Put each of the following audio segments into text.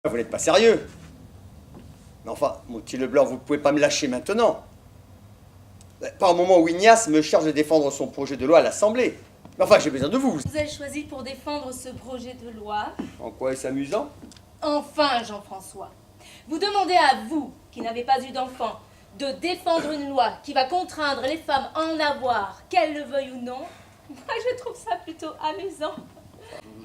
Vous n'êtes pas sérieux? Mais enfin, mon petit Leblanc, vous ne pouvez pas me lâcher maintenant. Pas au moment où Ignace me charge de défendre son projet de loi à l'Assemblée. Mais enfin, j'ai besoin de vous. Vous avez choisi pour défendre ce projet de loi. En quoi est-ce amusant? Enfin, Jean-François, vous demandez à vous, qui n'avez pas eu d'enfant, de défendre une loi qui va contraindre les femmes à en avoir, qu'elles le veuillent ou non. Moi, je trouve ça plutôt amusant.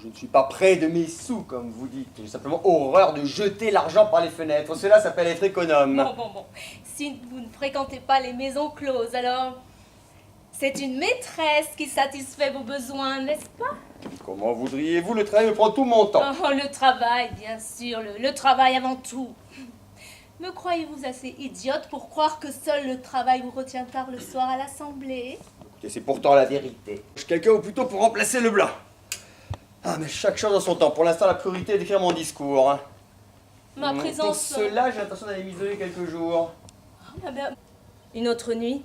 Je ne suis pas près de mes sous, comme vous dites. J'ai simplement horreur de jeter l'argent par les fenêtres. Cela s'appelle être économe. Bon. Si vous ne fréquentez pas les maisons closes, alors c'est une maîtresse qui satisfait vos besoins, n'est-ce pas? Comment voudriez-vous? Le travail me prend tout mon temps. Oh, le travail, bien sûr, le travail avant tout. Me croyez-vous assez idiote pour croire que seul le travail vous retient tard le soir à l'Assemblée? Écoutez, c'est pourtant la vérité. Je suis quelqu'un ou plutôt pour remplacer Leblanc. Ah, mais chaque chose en son temps. Pour l'instant, la priorité est d'écrire mon discours. Hein. Ma présence... Pour cela, j'ai l'intention d'aller m'isoler quelques jours. Ah ben, une autre nuit?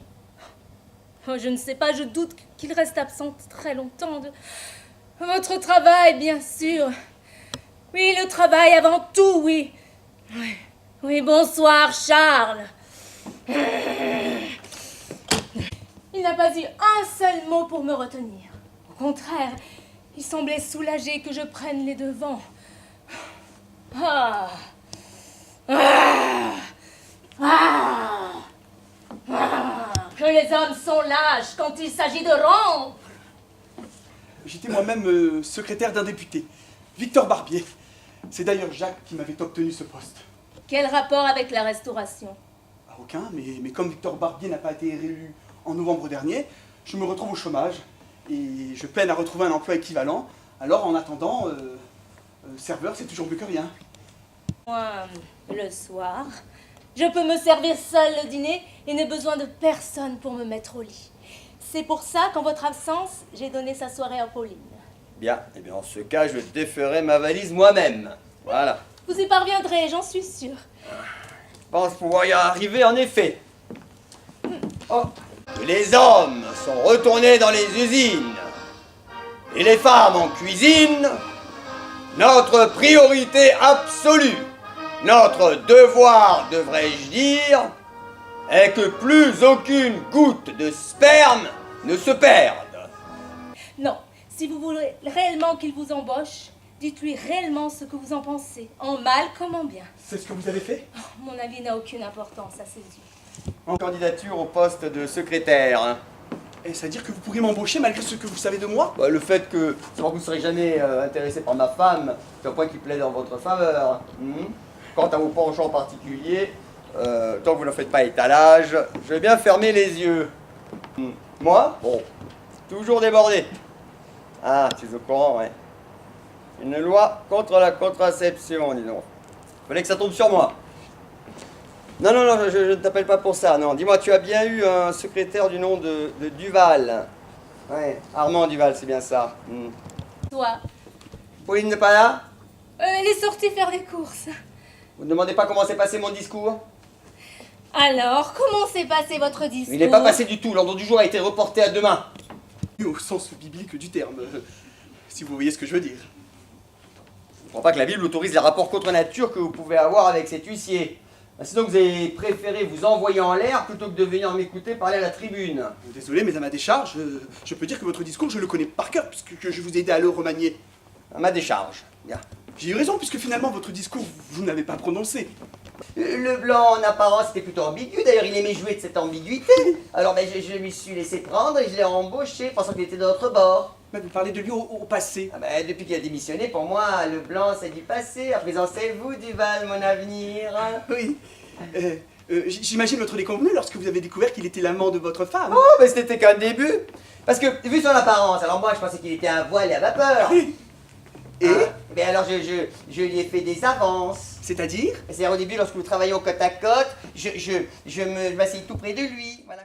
Oh, je ne sais pas, je doute qu'il reste absent très longtemps de... Votre travail, bien sûr. Oui, le travail avant tout, oui. Oui, bonsoir, Charles. Il n'a pas eu un seul mot pour me retenir. Au contraire, il semblait soulagé que je prenne les devants. Que les hommes sont lâches quand il s'agit de rompre. J'étais moi-même secrétaire d'un député, Victor Barbier. C'est d'ailleurs Jacques qui m'avait obtenu ce poste. Quel rapport avec la restauration? Aucun, mais comme Victor Barbier n'a pas été réélu en novembre dernier, je me retrouve au chômage et je peine à retrouver un emploi équivalent. Alors en attendant, serveur, c'est toujours mieux que rien. Moi, le soir, je peux me servir seul le dîner et n'ai besoin de personne pour me mettre au lit. C'est pour ça qu'en votre absence, j'ai donné sa soirée à Pauline. Bien, et bien en ce cas, je déferai ma valise moi-même. Voilà. Vous y parviendrez, j'en suis sûre. Je pense pouvoir y arriver en effet. Oh. Les hommes sont retournés dans les usines et les femmes en cuisine. Notre priorité absolue, notre devoir, devrais-je dire, est que plus aucune goutte de sperme ne se perde. Non, si vous voulez réellement qu'il vous embauche, dites-lui réellement ce que vous en pensez, en mal comme en bien. C'est ce que vous avez fait? Oh, mon avis n'a aucune importance à ses yeux. En candidature au poste de secrétaire. Hein. Et c'est-à-dire que vous pourriez m'embaucher malgré ce que vous savez de moi? Bah, le fait que savoir que vous ne serez jamais intéressé par ma femme, c'est un point qui plaît dans votre faveur. Quant à vos penchants particuliers, tant que vous ne faites pas étalage, je vais bien fermer les yeux. Moi? Bon, toujours débordé. Ah, tu es au courant, ouais. Une loi contre la contraception, dis donc. Fallait que ça tombe sur moi. Non, je ne t'appelle pas pour ça, non. Dis-moi, tu as bien eu un secrétaire du nom de Duval. Ouais, Armand Duval, c'est bien ça. Toi, Pauline n'est pas là? elle est sortie faire des courses. Vous ne demandez pas comment s'est passé mon discours? Alors, comment s'est passé votre discours? Il n'est pas passé du tout, l'ordre du jour a été reporté à demain. Au sens biblique du terme, si vous voyez ce que je veux dire. Je ne crois pas que la Bible autorise les rapports contre nature que vous pouvez avoir avec cet huissier. Sinon vous avez préféré vous envoyer en l'air plutôt que de venir m'écouter parler à la tribune. Désolé, mais à ma décharge, je peux dire que votre discour, je le connais par cœur, puisque je vous ai aidé à le remanier. À ma décharge. Bien. J'ai eu raison, puisque finalement, votre discours, vous n'avez pas prononcé. Le blanc, en apparence, était plutôt ambigu. D'ailleurs, il aimait jouer de cette ambiguïté. Alors, je lui suis laissé prendre et je l'ai embauché, pensant qu'il était de notre bord. Mais vous parlez de lui au passé. Ah ben, depuis qu'il a démissionné, pour moi, le blanc, c'est du passé. À présent, c'est vous, Duval, mon avenir. Oui. J'imagine votre déconvenu lorsque vous avez découvert qu'il était l'amant de votre femme. Oh, mais c'était qu'un début. Parce que, vu son apparence, alors moi, je pensais qu'il était un voile et à vapeur. Et ben alors, je lui ai fait des avances. C'est-à-dire? C'est-à-dire, au début, lorsque vous travaillez au côte à côte, je m'assieds tout près de lui. Voilà.